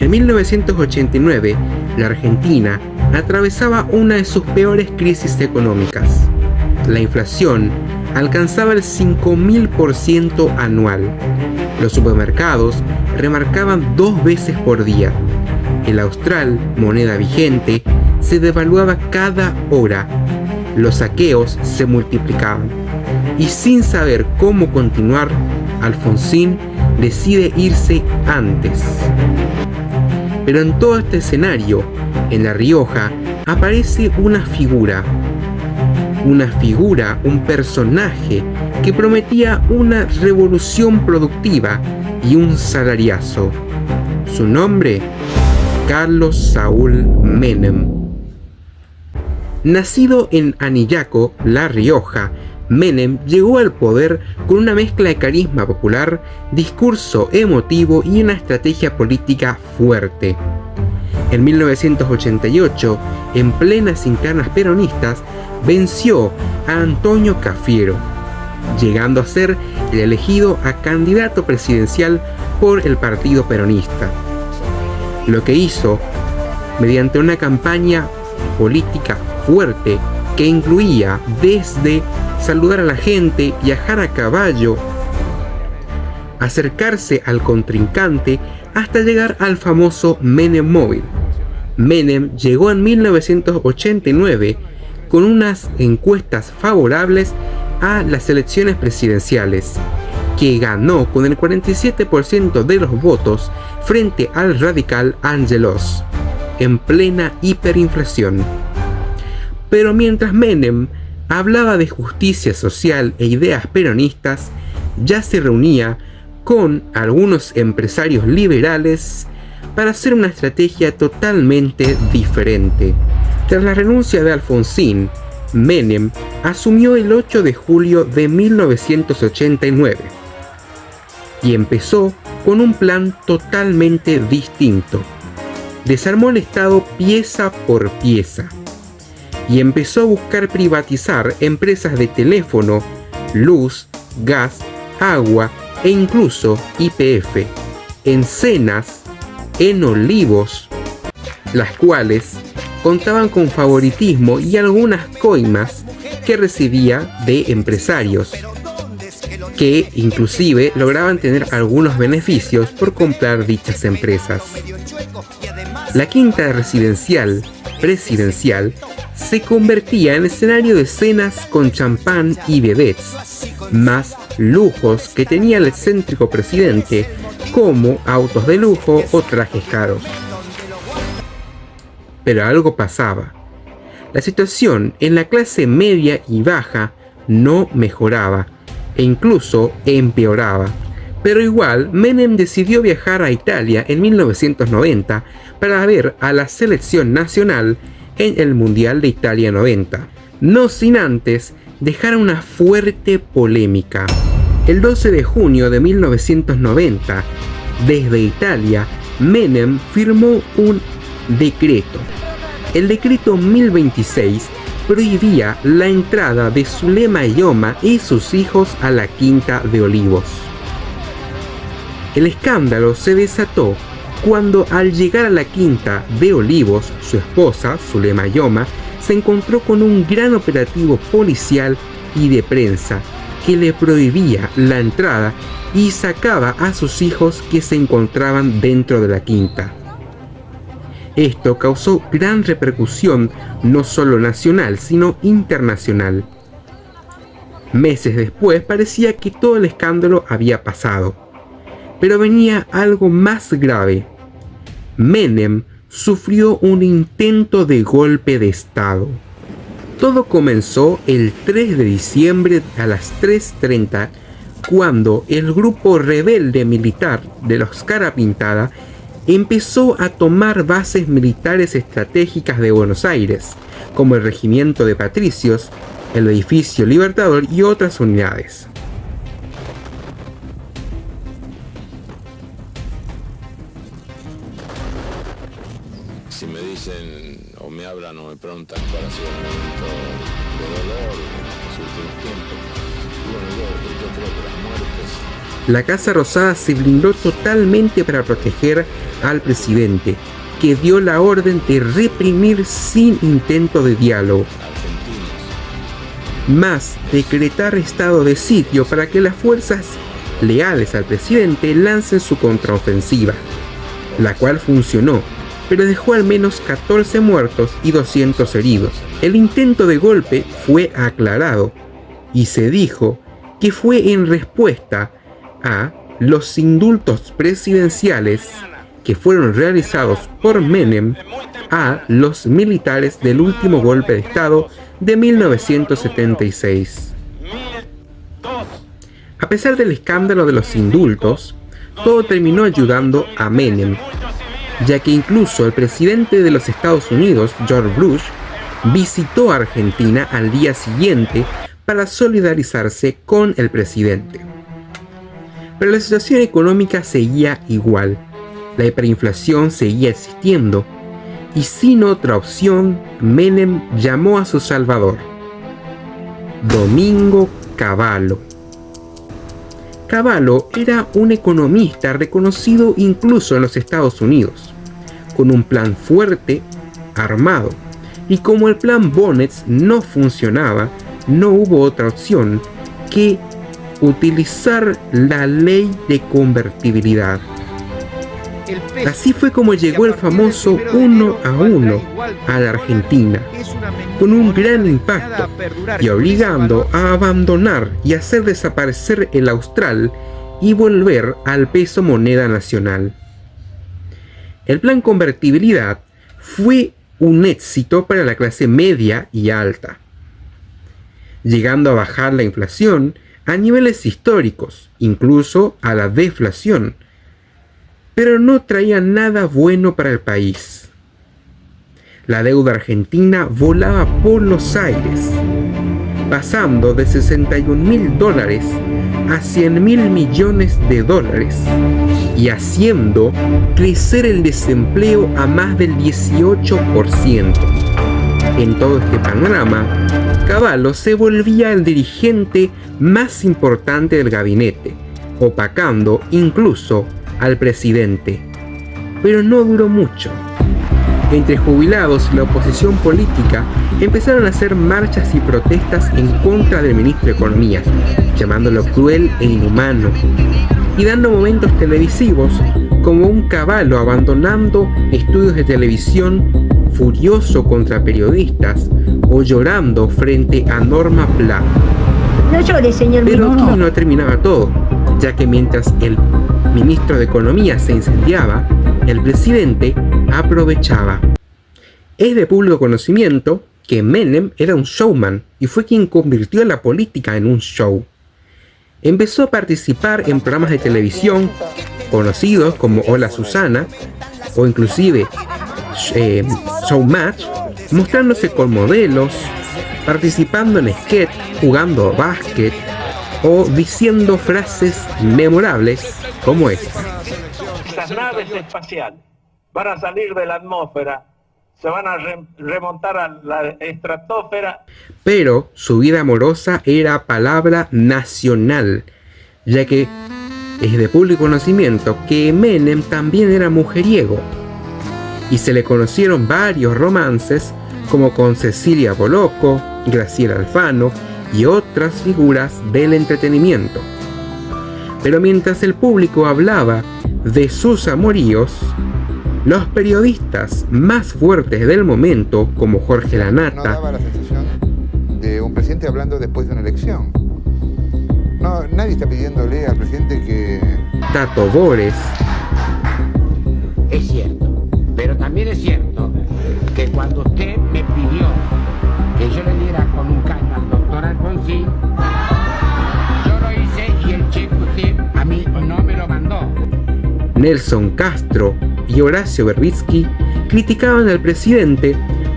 En 1989, la Argentina atravesaba una de sus peores crisis económicas. La inflación alcanzaba el 5000% anual. Los supermercados remarcaban 2 veces por día. El austral, moneda vigente, se devaluaba cada hora. Los saqueos se multiplicaban. Y sin saber cómo continuar, Alfonsín decide irse antes. Pero en todo este escenario, en La Rioja, aparece una figura, un personaje que prometía una revolución productiva y un salariazo. Su nombre, Carlos Saúl Menem. Nacido en Anillaco, La Rioja, Menem llegó al poder con una mezcla de carisma popular, discurso emotivo y una estrategia política fuerte. En 1988, en plenas internas peronistas, venció a Antonio Cafiero, llegando a ser el elegido a candidato presidencial por el Partido Peronista. Lo que hizo, mediante una campaña política fuerte que incluía desde saludar a la gente, viajar a caballo, acercarse al contrincante hasta llegar al famoso Menem Móvil. Menem llegó en 1989 con unas encuestas favorables a las elecciones presidenciales, que ganó con el 47% de los votos frente al radical Angelos, en plena hiperinflación. Pero mientras Menem hablaba de justicia social e ideas peronistas, ya se reunía con algunos empresarios liberales para hacer una estrategia totalmente diferente. Tras la renuncia de Alfonsín, Menem asumió el 8 de julio de 1989 y empezó con un plan totalmente distinto. Desarmó el Estado pieza por pieza y empezó a buscar privatizar empresas de teléfono, luz, gas, agua e incluso YPF en Cenas, en Olivos, las cuales contaban con favoritismo y algunas coimas que recibía de empresarios, que inclusive lograban tener algunos beneficios por comprar dichas empresas. La quinta presidencial se convertía en escenario de cenas con champán y vedettes, más lujos que tenía el excéntrico presidente, como autos de lujo o trajes caros. Pero algo pasaba. La situación en la clase media y baja no mejoraba, e incluso empeoraba. Pero igual, Menem decidió viajar a Italia en 1990 para ver a la selección nacional en el Mundial de Italia 90, no sin antes dejar una fuerte polémica. El 12 de junio de 1990, desde Italia, Menem firmó un decreto. El decreto 1026 prohibía la entrada de Zulema Yoma y sus hijos a la Quinta de Olivos. El escándalo se desató cuando, al llegar a la Quinta de Olivos, su esposa, Zulema Yoma, se encontró con un gran operativo policial y de prensa que le prohibía la entrada y sacaba a sus hijos que se encontraban dentro de la quinta. Esto causó gran repercusión no solo nacional, sino internacional. Meses después parecía que todo el escándalo había pasado, pero venía algo más grave. Menem sufrió un intento de golpe de Estado. Todo comenzó el 3 de diciembre a las 3:30, cuando el grupo rebelde militar de los Cara Pintada empezó a tomar bases militares estratégicas de Buenos Aires, como el Regimiento de Patricios, el Edificio Libertador y otras unidades. Si me dicen o me hablan o me preguntan cuál ha sido el momento de dolor en los últimos tiempos, La Casa Rosada se blindó totalmente para proteger al presidente, que dio la orden de reprimir sin intento de diálogo, más decretar estado de sitio para que las fuerzas leales al presidente lancen su contraofensiva, la cual funcionó, pero dejó al menos 14 muertos y 200 heridos. El intento de golpe fue aclarado y se dijo que fue en respuesta a los indultos presidenciales que fueron realizados por Menem a los militares del último golpe de Estado de 1976. A pesar del escándalo de los indultos, todo terminó ayudando a Menem, ya que incluso el presidente de los Estados Unidos, George Bush, visitó a Argentina al día siguiente para solidarizarse con el presidente. Pero la situación económica seguía igual, la hiperinflación seguía existiendo, y sin otra opción, Menem llamó a su salvador, Domingo Cavallo. Cavallo era un economista reconocido incluso en los Estados Unidos, con un plan fuerte, armado, y como el plan Bonnets no funcionaba, no hubo otra opción que utilizar la ley de convertibilidad. Así fue como llegó el famoso 1 a 1 a la Argentina, con un gran impacto y obligando a abandonar y hacer desaparecer el austral y volver al peso moneda nacional. El plan convertibilidad fue un éxito para la clase media y alta, llegando a bajar la inflación a niveles históricos, incluso a la deflación, pero no traía nada bueno para el país. La deuda argentina volaba por los aires, pasando de $61.000 a $100.000 millones y haciendo crecer el desempleo a más del 18%. En todo este panorama, Cavallo se volvía el dirigente más importante del gabinete, opacando incluso al presidente. Pero no duró mucho. Entre jubilados y la oposición política empezaron a hacer marchas y protestas en contra del ministro de Economía, llamándolo cruel e inhumano, y dando momentos televisivos como un Cavallo abandonando estudios de televisión furioso contra periodistas o llorando frente a Norma Pla. No llore, señor. Pero aquí no terminaba todo, ya que mientras el ministro de Economía se incendiaba, el presidente aprovechaba. Es de público conocimiento que Menem era un showman y fue quien convirtió la política en un show. Empezó a participar en programas de televisión conocidos como Hola Susana o inclusive Showmatch, mostrándose con modelos, participando en sketch, jugando a básquet o diciendo frases memorables como esta. Estas naves espaciales van a salir de la atmósfera, se van a remontar a la estratosfera. Pero su vida amorosa era palabra nacional, ya que es de público conocimiento que Menem también era mujeriego, y se le conocieron varios romances como con Cecilia Bolocco, Graciela Alfano y otras figuras del entretenimiento. Pero mientras el público hablaba de sus amoríos, los periodistas más fuertes del momento, como Jorge Lanata, no daba la sensación de un presidente hablando después de una elección. No, nadie está pidiéndole al presidente que... Tato Bores, es cierto, pero también es cierto que cuando usted me pidió que yo le diera con un caño al doctor Alfonsín, yo lo hice y el cheque usted a mí no me lo mandó. Nelson Castro y Horacio Berbitsky criticaban al presidente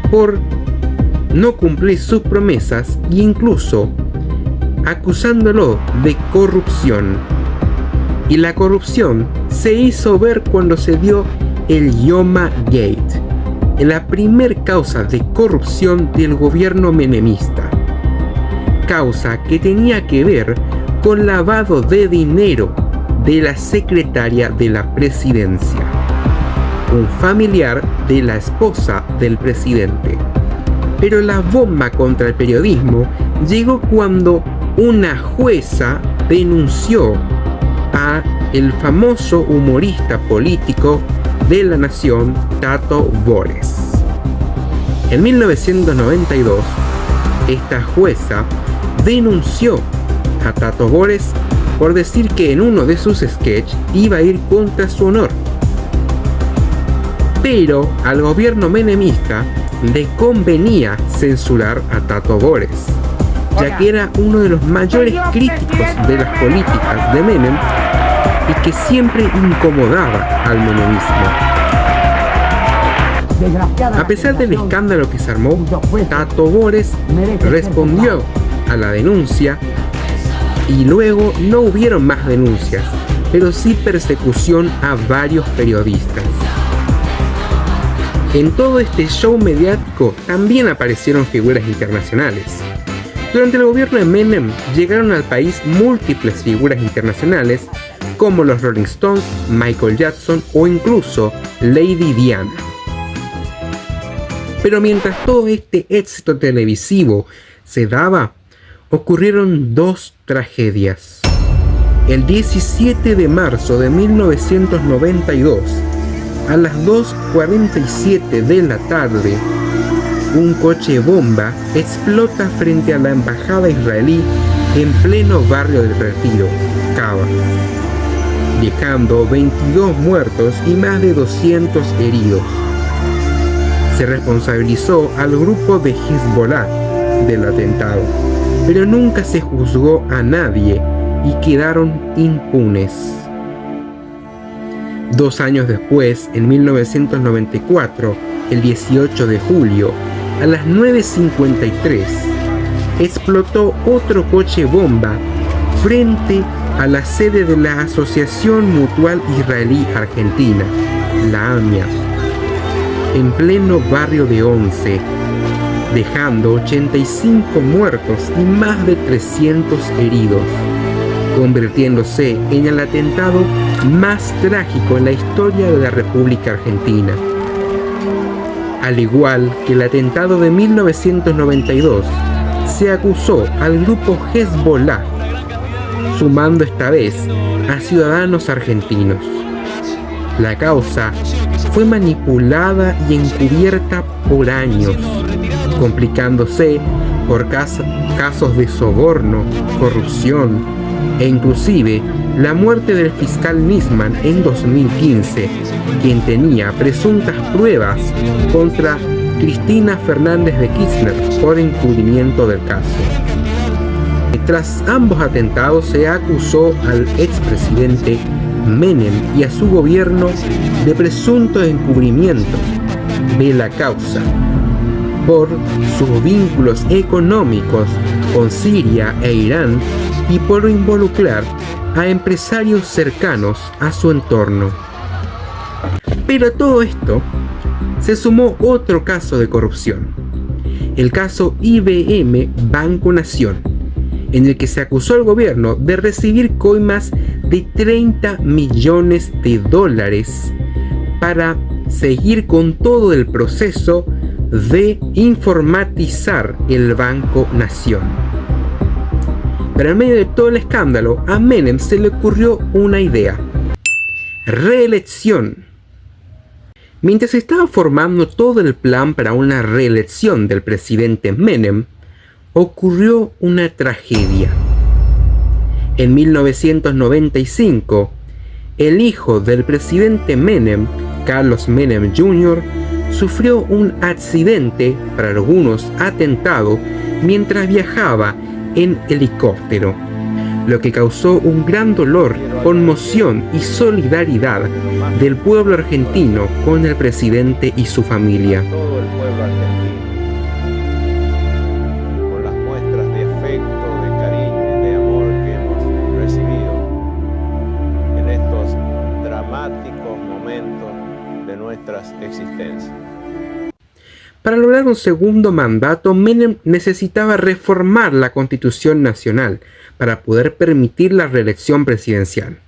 por no cumplir sus promesas e incluso acusándolo de corrupción. Y la corrupción se hizo ver cuando se dio el Yoma Gate, la primer causa de corrupción del gobierno menemista. causa que tenía que ver con lavado de dinero de la secretaria de la presidencia, un familiar de la esposa del presidente. Pero la bomba contra el periodismo llegó cuando una jueza denunció a el famoso humorista político de La Nación, Tato Bores. En 1992, esta jueza denunció a Tato Bores por decir que en uno de sus sketches iba a ir contra su honor. Pero al gobierno menemista le convenía censurar a Tato Bores, ya que era uno de los mayores críticos de las políticas de Menem y que siempre incomodaba al menemismo. A pesar del escándalo que se armó, Tato Bores respondió a la denuncia y luego no hubieron más denuncias, pero sí persecución a varios periodistas. En todo este show mediático también aparecieron figuras internacionales. Durante el gobierno de Menem llegaron al país múltiples figuras internacionales como los Rolling Stones, Michael Jackson o incluso Lady Diana. Pero mientras todo este éxito televisivo se daba, ocurrieron dos tragedias. El 17 de marzo de 1992, a las 2:47 de la tarde, un coche bomba explota frente a la embajada israelí en pleno barrio del Retiro, Cava, dejando 22 muertos y más de 200 heridos. Se responsabilizó al grupo de Hezbollah del atentado, pero nunca se juzgó a nadie y quedaron impunes. 2 años después, en 1994, el 18 de julio, a las 9:53, explotó otro coche bomba frente a la sede de la Asociación Mutual Israelí Argentina, la AMIA, en pleno barrio de Once, dejando 85 muertos y más de 300 heridos, convirtiéndose en el atentado más trágico en la historia de la República Argentina. Al igual que el atentado de 1992, se acusó al grupo Hezbollah, sumando esta vez a ciudadanos argentinos. La causa fue manipulada y encubierta por años, complicándose por casos de soborno, corrupción e inclusive la muerte del fiscal Nisman en 2015, quien tenía presuntas pruebas contra Cristina Fernández de Kirchner por encubrimiento del caso. Tras ambos atentados se acusó al expresidente Menem y a su gobierno de presunto encubrimiento de la causa por sus vínculos económicos con Siria e Irán y por involucrar a empresarios cercanos a su entorno. Pero a todo esto se sumó otro caso de corrupción, el caso IBM Banco Nación, en el que se acusó al gobierno de recibir coimas de $30 millones para seguir con todo el proceso de informatizar el Banco Nación. Pero en medio de todo el escándalo, a Menem se le ocurrió una idea: reelección. Mientras se estaba formando todo el plan para una reelección del presidente Menem, ocurrió una tragedia. En 1995, el hijo del presidente Menem, Carlos Menem Jr., sufrió un accidente, para algunos atentado, mientras viajaba en helicóptero, lo que causó un gran dolor, conmoción y solidaridad del pueblo argentino con el presidente y su familia. Todo el pueblo argentino, con las muestras de afecto, de cariño y de amor que hemos recibido en estos dramáticos momentos de nuestras existencias. Para lograr un segundo mandato, Menem necesitaba reformar la Constitución Nacional para poder permitir la reelección presidencial.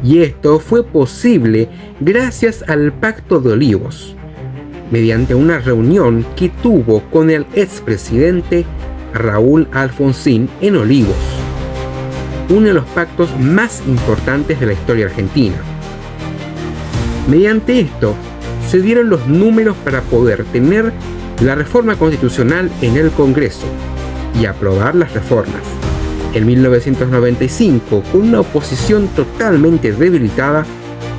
Y esto fue posible gracias al Pacto de Olivos, mediante una reunión que tuvo con el expresidente Raúl Alfonsín en Olivos, uno de los pactos más importantes de la historia argentina. Mediante esto, se dieron los números para poder tener la reforma constitucional en el Congreso y aprobar las reformas. En 1995, con una oposición totalmente debilitada,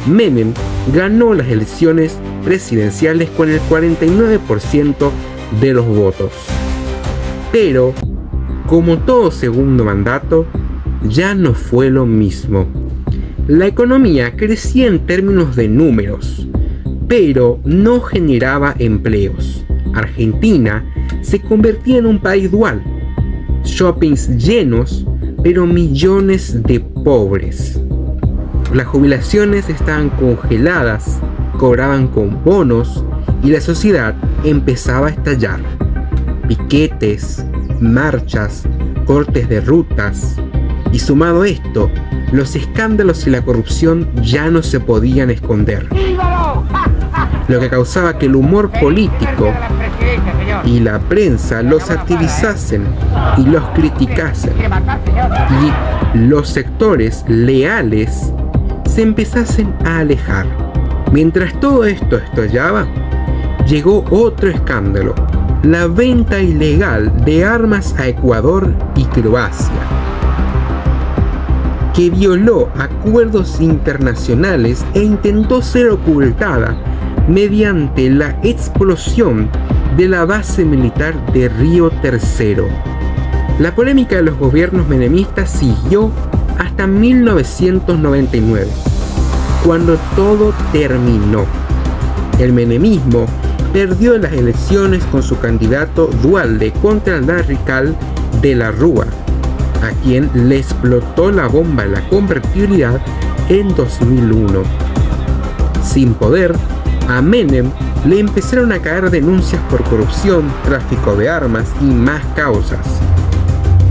Menem ganó las elecciones presidenciales con el 49% de los votos. Pero, como todo segundo mandato, ya no fue lo mismo. La economía crecía en términos de números, pero no generaba empleos. Argentina se convertía en un país dual. Shoppings llenos, pero millones de pobres. Las jubilaciones estaban congeladas, cobraban con bonos y la sociedad empezaba a estallar. Piquetes, marchas, cortes de rutas y sumado a esto, los escándalos y la corrupción ya no se podían esconder, lo que causaba que el humor político y la prensa los activizasen y los criticasen, y los sectores leales se empezasen a alejar. Mientras todo esto estallaba, llegó otro escándalo: la venta ilegal de armas a Ecuador y Croacia, que violó acuerdos internacionales e intentó ser ocultada mediante la explosión de la base militar de Río Tercero. La polémica de los gobiernos menemistas siguió hasta 1999, cuando todo terminó. El menemismo perdió las elecciones con su candidato Duhalde contra Larrical de la Rúa, a quien le explotó la bomba de la convertibilidad en 2001. Sin poder, a Menem le empezaron a caer denuncias por corrupción, tráfico de armas y más causas,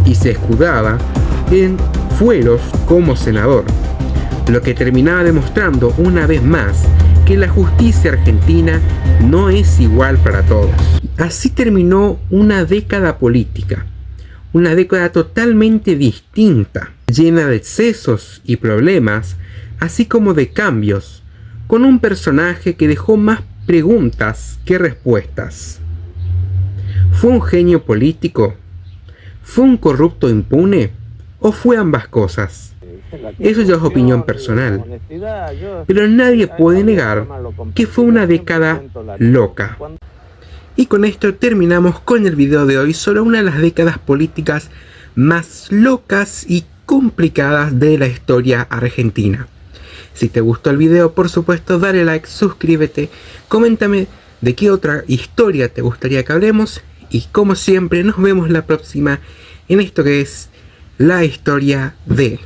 y se escudaba en fueros como senador, lo que terminaba demostrando una vez más que la justicia argentina no es igual para todos. Así terminó una década política, una década totalmente distinta, llena de excesos y problemas, así como de cambios, con un personaje que dejó más preguntas que respuestas. ¿Fue un genio político? ¿Fue un corrupto impune? ¿O fue ambas cosas? Eso ya es opinión personal, pero nadie puede negar que fue una década loca. Y con esto terminamos con el video de hoy sobre una de las décadas políticas más locas y complicadas de la historia argentina. Si te gustó el video, por supuesto, dale like, suscríbete, coméntame de qué otra historia te gustaría que hablemos y como siempre nos vemos la próxima en esto que es la historia de...